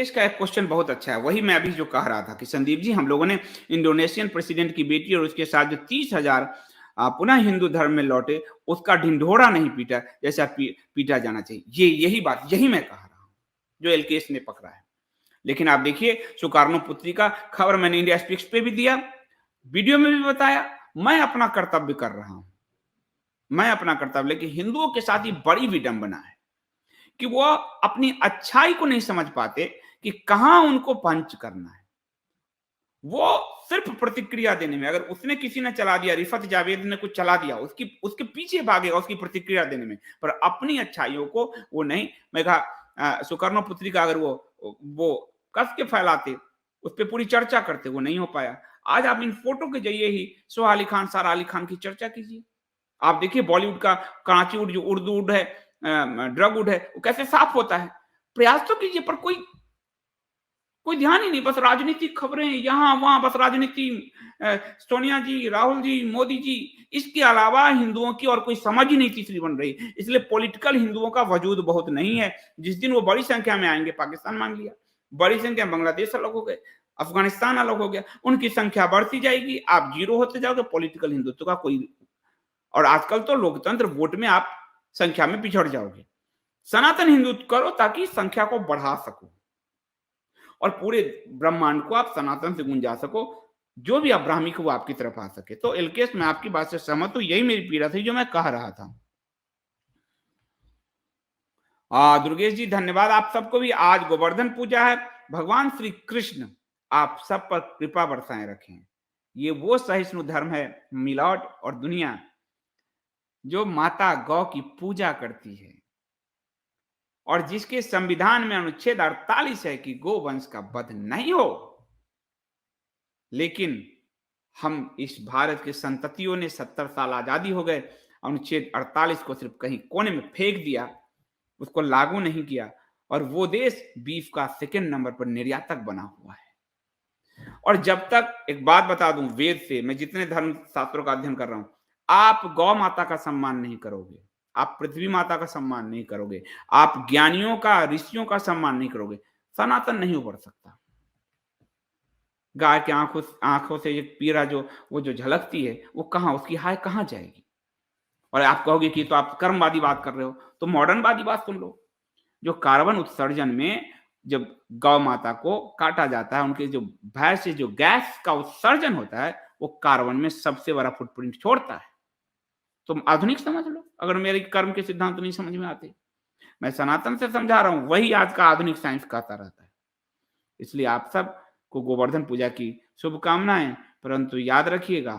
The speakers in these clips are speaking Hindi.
एलकेएस का एक क्वेश्चन बहुत अच्छा है। वही मैं अभी जो कह रहा था कि संदीप जी, हम लोगों ने इंडोनेशियन प्रेसिडेंट की बेटी और उसके साथ जो 30,000 पुनः हिंदू धर्म में लौटे, उसका ढिंढोरा नहीं पीटा जैसा पीटा जाना चाहिए। यही बात, यही मैं कह रहा हूं, जो एलकेएस ने पकड़ा है। लेकिन आप देखिए, सुकार्नो पुत्री का खबर मैंने इंडिया स्पीक्स पे भी दिया, वीडियो में भी बताया। मैं अपना कर्तव्य कर रहा हूं, मैं अपना कर्तव्य, लेकिन हिंदुओं के साथ ही बड़ी विडंबना है कि वो अपनी अच्छाई को नहीं समझ पाते कि कहां उनको पंच करना है। वो सिर्फ प्रतिक्रिया देने में, अगर उसने किसी ने चला दिया, रिफत जावेद ने कुछ चला दिया, उसकी उसके पीछे भागेगा उसकी प्रतिक्रिया देने में, पर अपनी अच्छाइयों को वो नहीं। मैं कहा सुकर्णो पुत्री का अगर वो कस के फैलाते, उस पर पूरी चर्चा करते, वो नहीं हो पाया। आज आप इन फोटो के जरिए ही सोहा अली खान, सारा अली खान की चर्चा कीजिए। आप देखिए बॉलीवुड का कराची वुड, जो उर्दू वुड है, ड्रग वुड है, वो कैसे साफ होता है। प्रयास तो कीजिए, पर कोई कोई ध्यान ही नहीं। बस राजनीतिक खबरें यहां वहां, बस राजनीति। सोनिया जी, राहुल जी, मोदी जी, इसके अलावा हिंदुओं की और कोई समझ ही नहीं तीसरी बन रही। इसलिए पॉलिटिकल हिंदुओं का वजूद बहुत नहीं है। जिस दिन वो बड़ी संख्या में आएंगे, पाकिस्तान मान लिया, बड़ी संख्या में बांग्लादेश अलग हो गए, अफगानिस्तान अलग हो गया, उनकी संख्या बढ़ती जाएगी, आप जीरो होते जाओगे। पॉलिटिकल हिंदुत्व का कोई, और आजकल तो लोकतंत्र वोट में आप संख्या में पिछड़ जाओगे। सनातन हिंदुत्व करो ताकि संख्या को बढ़ा सको और पूरे ब्रह्मांड को आप सनातन से गुंजा सको। जो भी अब्राह्मिक वो आपकी तरफ आ सके। तो एलकेएस, मैं आपकी बात से सहमत हूं, यही मेरी पीड़ा थी जो मैं कह रहा था। दुर्गेश जी धन्यवाद आप सबको भी। आज गोवर्धन पूजा है, भगवान श्री कृष्ण आप सब पर कृपा बरसाएं रखें। ये वो सहिष्णु धर्म है मिलॉट और दुनिया, जो माता गौ की पूजा करती है और जिसके संविधान में अनुच्छेद 48 है कि गोवंश का वध नहीं हो। लेकिन हम इस भारत के संततियों ने 70 साल आजादी हो गए, अनुच्छेद 48 को सिर्फ कहीं कोने में फेंक दिया, उसको लागू नहीं किया, और वो देश बीफ का सेकंड नंबर पर निर्यातक बना हुआ है। और जब तक, एक बात बता दूं, वेद से मैं जितने धर्म शास्त्रों का अध्ययन कर रहा हूं, आप गौ माता का सम्मान नहीं करोगे, आप पृथ्वी माता का सम्मान नहीं करोगे, आप ज्ञानियों का, ऋषियों का सम्मान नहीं करोगे, सनातन नहीं उभर सकता। गाय के आंखों से एक पीड़ा जो वो जो झलकती है, वो कहां, उसकी हाय कहां जाएगी। और आप कहोगे कि तो आप कर्मवादी बात कर रहे हो, तो मॉडर्नवादी बात सुन लो। जो कार्बन उत्सर्जन में, जब गौ माता को काटा जाता है, उनके जो भैंस से जो गैस का उत्सर्जन होता है, वो कार्बन में सबसे बड़ा फुटप्रिंट छोड़ता है। तुम आधुनिक समझ लो, अगर मेरे कर्म के सिद्धांत नहीं समझ में आते। मैं सनातन से समझा रहा हूं, वही आज का आधुनिक साइंस कहता रहता है। इसलिए आप सब को गोवर्धन पूजा की शुभकामनाएं, परंतु याद रखिएगा,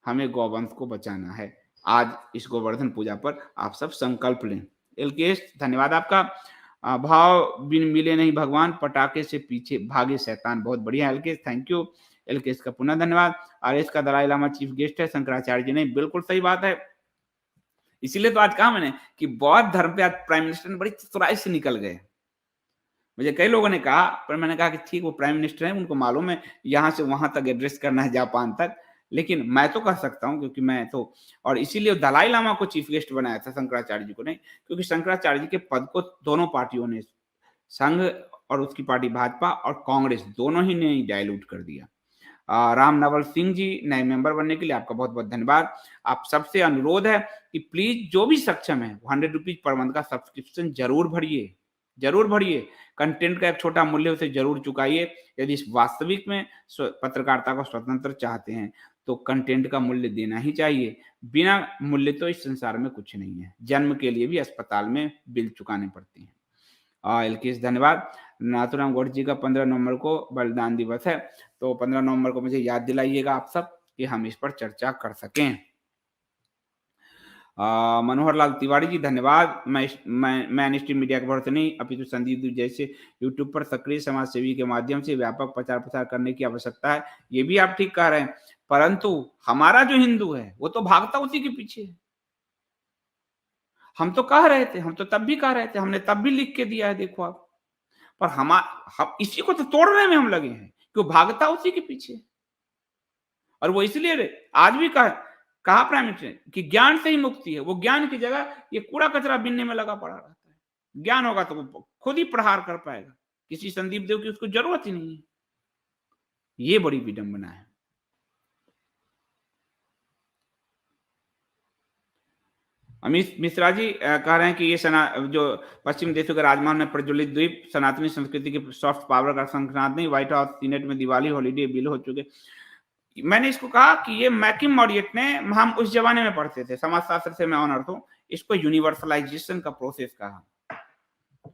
हमें गौवंश को बचाना है। आज इस गोवर्धन पूजा पर आप सब संकल्प लें। एलकेएस धन्यवाद आपका। भाव बिन मिले नहीं भगवान, पटाखे से पीछे भागे शैतान। बहुत बढ़िया एलकेएस, थैंक यू एलकेएस का पुनः धन्यवाद। आरएस का दलाई लामा चीफ गेस्ट है, शंकराचार्य जी नहीं, बिल्कुल सही बात है। इसीलिए तो आज कहा मैंने कि बौद्ध धर्म पे आज प्राइम मिनिस्टर बड़ी चतुराई से निकल गए। मुझे कई लोगों ने कहा, पर मैंने कहा कि ठीक, वो प्राइम मिनिस्टर है, उनको मालूम है यहाँ से वहां तक एड्रेस करना है, जापान तक, लेकिन मैं तो कह सकता हूँ क्योंकि मैं तो, और इसीलिए दलाई लामा को चीफ गेस्ट बनाया था, शंकराचार्य जी को नहीं, क्योंकि शंकराचार्य जी के पद को दोनों पार्टियों ने, संघ और उसकी पार्टी भाजपा और कांग्रेस, दोनों ही ने डायलूट कर दिया। राम नवल सिंह जी नए मेंबर बनने के लिए आपका बहुत बहुत धन्यवाद। आप सबसे अनुरोध है कि प्लीज जो भी सक्षम है, 100 रुपीज पर मंथ का सब्सक्रिप्शन जरूर भरिए, जरूर भरिए। कंटेंट का एक छोटा मूल्य उसे जरूर चुकाइए। यदि वास्तविक में पत्रकारिता को स्वतंत्र चाहते हैं, तो कंटेंट का मूल्य देना ही चाहिए। बिना मूल्य तो इस संसार में कुछ नहीं है। जन्म के लिए भी अस्पताल में बिल चुकाने पड़ते हैं। एलकेएस धन्यवाद। नाथुराम गौड़ जी का 15 नवंबर को बलिदान दिवस है, तो 15 नवंबर को मुझे याद दिलाइएगा आप सब कि हम इस पर चर्चा कर सकें। मनोहर लाल तिवारी जी धन्यवाद। मैं अनिष्ट मीडिया के भरोसे नहीं, अपितु संदीप जैसे यूट्यूब पर सक्रिय समाज सेवी के माध्यम से व्यापक प्रचार प्रसार करने की आवश्यकता है। ये भी आप ठीक कह रहे हैं, परंतु हमारा जो हिंदू है वो तो भागता उसी के पीछे है। हम तो कह रहे थे, हम तो तब भी कह रहे थे, हमने तब भी लिख के दिया है, देखो आप। पर हम इसी को तो तोड़ने में हम लगे हैं कि वो भागता उसी के पीछे। और वो इसलिए आज भी कहा प्राइम मिनिस्टर कि ज्ञान से ही मुक्ति है। वो ज्ञान की जगह ये कूड़ा कचरा बीनने में लगा पड़ा रहता है। ज्ञान होगा तो वो खुद ही प्रहार कर पाएगा। किसी संदीप देव की उसको जरूरत ही नहीं है। ये बड़ी विडंबना है। अमित मिश्रा जी कह रहे हैं कि ये जो पश्चिम देशों के राजमहल में प्रज्वलित द्वीप सनातनी संस्कृति की सॉफ्ट पावर का संक्रांत नहीं, व्हाइट हाउस सीनेट में दिवाली हॉलीडे बिल हो चुके। मैंने इसको कहा कि ये मैकिम मॉडिएट ने, हम उस जमाने में पढ़ते थे, समाजशास्त्र से मैं ऑनर हूं, इसको यूनिवर्सलाइजेशन का प्रोसेस कहा।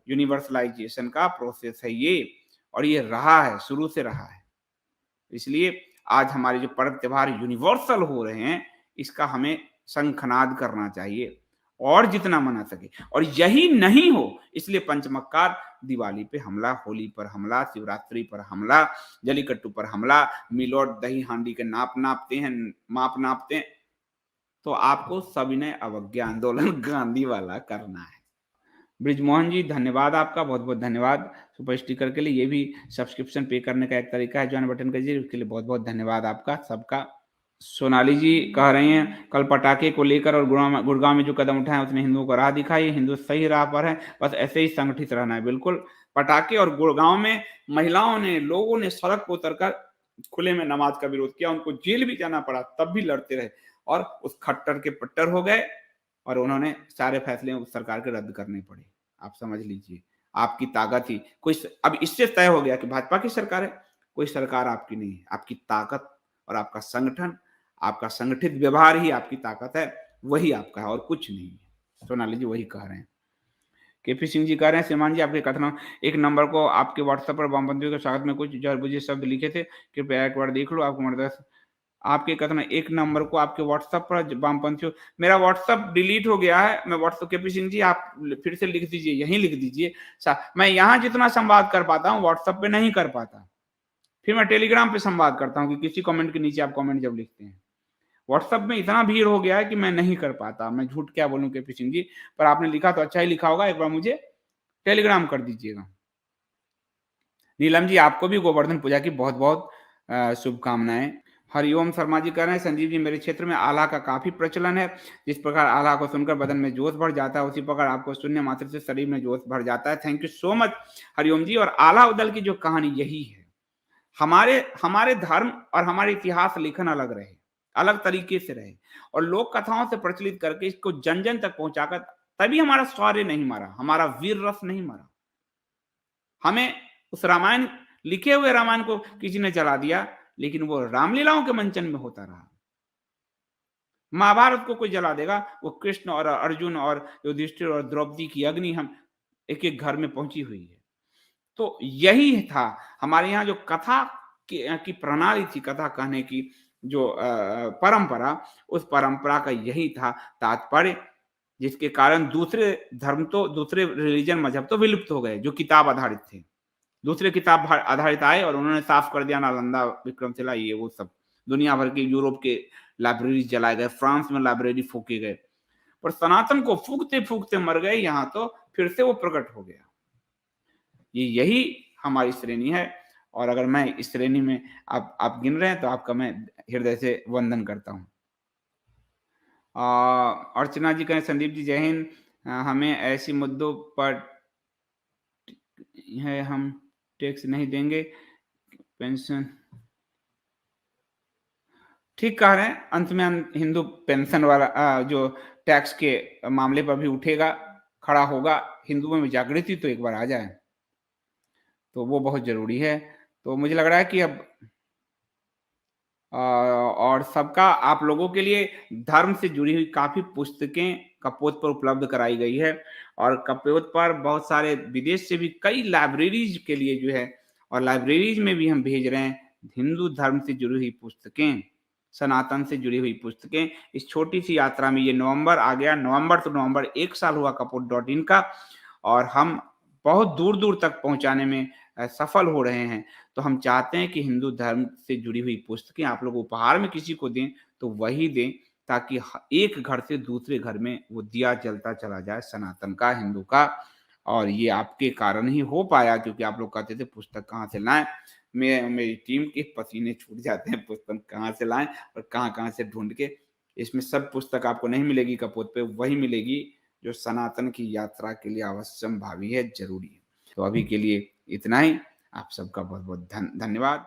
यूनिवर्सलाइजेशन का प्रोसेस है ये, और ये रहा है, शुरू से रहा है। इसलिए आज हमारे जो पर्व त्योहार यूनिवर्सल हो रहे हैं, इसका हमें शंखनाद करना चाहिए और जितना मना सके। और यही नहीं हो, इसलिए पंचमक्कार दिवाली पे हमला, होली पर हमला, शिवरात्रि पर हमला, जलीकट्टू पर हमला, मिलोट दही हांडी के नापते हैं, माप नापते हैं। तो आपको सविनय अवज्ञा आंदोलन गांधी वाला करना है। ब्रिजमोहन जी धन्यवाद आपका, बहुत बहुत धन्यवाद सुपर स्टिकर के लिए। ये भी सब्सक्रिप्शन पे करने का एक तरीका है, ज्वाइन बटन का जी, उसके लिए बहुत बहुत धन्यवाद आपका सबका। सोनाली जी कह रही हैं कल पटाखे को लेकर और गुड़गांव में जो कदम उठाए उसने हिंदुओं को राह दिखाई, हिंदू सही राह पर है, बस ऐसे ही संगठित रहना है। बिल्कुल, पटाखे और गुड़गांव में महिलाओं ने, लोगों ने सड़क पर उतरकर खुले में नमाज का विरोध किया, उनको जेल भी जाना पड़ा, तब भी लड़ते रहे और उस खट्टर के पट्टर हो गए और उन्होंने सारे फैसले उस सरकार के रद्द करने पड़े। आप समझ लीजिए, आपकी ताकत ही कोई, अब इससे तय हो गया कि भाजपा की सरकार है, कोई सरकार आपकी नहीं है, आपकी ताकत और आपका संगठन, आपका संगठित व्यवहार ही आपकी ताकत है, वही आपका है और कुछ नहीं है। सोनाली जी वही कह रहे हैं। केपी सिंह जी कह रहे हैं श्रीमान जी आपके कथनों एक नंबर को आपके व्हाट्सएप पर वामपंथियों के स्वागत में कुछ जरबुझे शब्द लिखे थे, कृपया एक बार देख लो, आपको मर्दस आपके कथन एक नंबर को आपके व्हाट्सएप पर वामपंथियों, मेरा व्हाट्सएप डिलीट हो गया है, मैं व्हाट्सएप केपी सिंह जी आप फिर से लिख दीजिए, यहीं लिख दीजिए। मैं यहाँ जितना संवाद कर पाता हूँ व्हाट्सएप पे नहीं कर पाता, फिर मैं टेलीग्राम पे संवाद करता हूँ कि किसी कमेंट के नीचे आप कमेंट जब लिखते हैं। व्हाट्सएप में इतना भीड़ हो गया है कि मैं नहीं कर पाता, मैं झूठ क्या बोलूं केपी सिंह जी, पर आपने लिखा तो अच्छा ही लिखा होगा, एक बार मुझे टेलीग्राम कर दीजिएगा। नीलम जी आपको भी गोवर्धन पूजा की बहुत बहुत शुभकामनाएं। हरिओम शर्मा जी कह रहे हैं संजीव जी मेरे क्षेत्र में आला का काफी प्रचलन है, जिस प्रकार आला को सुनकर बदन में जोश भर जाता है उसी प्रकार आपको सुनने मात्र से शरीर में जोश भर जाता है। Thank you so much Hariom ji. और आला उदल की जो कहानी यही है, हमारे हमारे धर्म और हमारे इतिहास लेखन अलग रहे, अलग तरीके से रहे, और लोक कथाओं से प्रचलित करके इसको जन जन तक पहुंचाकर, तभी हमारा शौर्य नहीं मरा, हमारा वीर रस नहीं मरा। हमें उस रामायण, लिखे हुए रामायण को किसी ने जला दिया, लेकिन वो रामलीलाओं के मंचन में होता रहा। महाभारत को कोई जला देगा, वो कृष्ण और अर्जुन और युधिष्ठिर और द्रौपदी की अग्नि हम एक एक घर में पहुंची हुई है। तो यही था हमारे यहाँ जो कथा की प्रणाली थी, कथा कहने की जो परंपरा, उस परंपरा का यही था तात्पर्य, जिसके कारण दूसरे धर्म तो, दूसरे रिलीजन मजहब तो विलुप्त हो गए जो किताब आधारित थे। दूसरे किताब आधारित आए और उन्होंने साफ कर दिया, नालंदा विक्रमशिला ये वो सब, दुनिया भर के यूरोप के लाइब्रेरी जलाए गए, फ्रांस में लाइब्रेरी फूके गए, पर सनातन को फूकते फूकते मर गए, यहाँ तो फिर से वो प्रकट हो गया। यही हमारी श्रेणी है, और अगर मैं इस श्रेणी में आप गिन रहे हैं तो आपका मैं हृदय से वंदन करता हूँ। अर्चना जी कहें संदीप जी जय हिंद, हमें ऐसी मुद्दों पर है हम टैक्स नहीं देंगे, पेंशन ठीक कह रहे हैं। अंत में हम हिंदू पेंशन वाला जो टैक्स के मामले पर भी उठेगा, खड़ा होगा, हिंदुओं में जागृति तो एक बार आ जाए तो वो बहुत जरूरी है। तो मुझे लग रहा है कि अब और सबका आप लोगों के लिए धर्म से जुड़ी हुई काफी पुस्तकें कपोत पर उपलब्ध कराई गई है, और कपोत पर बहुत सारे विदेश से भी कई लाइब्रेरीज के लिए जो है, और लाइब्रेरीज में भी हम भेज रहे हैं हिंदू धर्म से जुड़ी हुई पुस्तकें, सनातन से जुड़ी हुई पुस्तकें। इस छोटी सी यात्रा में, ये नवंबर आ गया, नवंबर तो नवंबर 1 साल हुआ कपोत.in का, और हम बहुत दूर दूर तक पहुंचाने में सफल हो रहे हैं। तो हम चाहते हैं कि हिंदू धर्म से जुड़ी हुई पुस्तकें आप लोग उपहार में किसी को दें तो वही दें, ताकि एक घर से दूसरे घर में वो दिया जलता चला जाए सनातन का, हिंदू का। और ये आपके कारण ही हो पाया, क्योंकि आप लोग कहते थे पुस्तक कहाँ से लाएं, मेरी टीम के पसीने छूट जाते हैं, पुस्तक कहाँ से लाएं और कहाँ से ढूंढ के। इसमें सब पुस्तक आपको नहीं मिलेगी कपोत पे, वही मिलेगी जो सनातन की यात्रा के लिए अवश्यम भावी है, जरूरी है। तो अभी के लिए इतना ही। आप सबका बहुत बहुत धन्यवाद।